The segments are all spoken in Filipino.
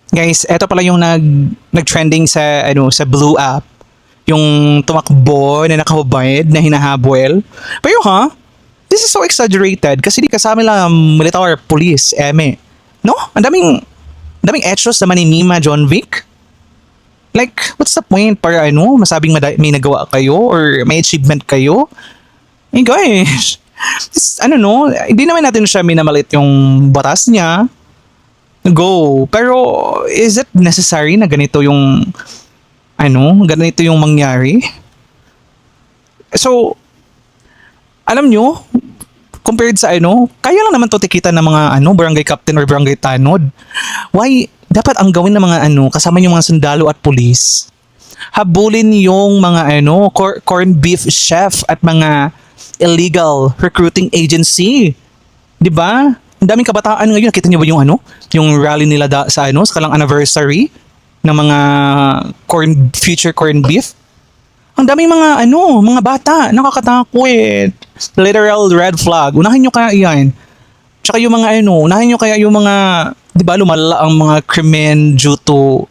Guys, eto pala yung nag-trending sa sa Blue app. Yung tumakbo na nakahubad na hinahabol. Pero this is so exaggerated kasi di kasama lang militar, police, eme. No? Ang daming etchos na maninima John Vic. Like, what's the point para masabing may nagawa kayo or may achievement kayo? Eh guys, hindi naman natin siya minamalit yung batas niya. Go. Pero is it necessary na ganito yung mangyari? So, alam nyo, compared sa kaya lang naman to tikitan ng mga barangay captain or barangay tanod. Why dapat ang gawin ng mga kasama yung mga sundalo at pulis? Habulin yung mga corn beef chef at mga illegal recruiting agency. 'Di ba? Ang daming kabataan ngayon, nakita niyo ba yung rally nila sa sa kalang anniversary ng mga future corn beef? Ang daming mga bata, nakakatakot. Literal red flag. Unahin nyo kaya yan. Tsaka yung mga unahin nyo kaya yung mga, di ba, lumala ang mga krimen due to,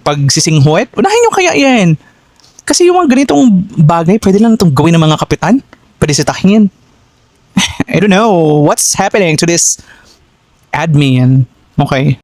pagsisinghuwet. Unahin nyo kaya yan. Kasi yung mga ganitong bagay, pwede lang itong gawin ng mga kapitan. Pwede sitahin. I don't know what's happening to this admin. Okay.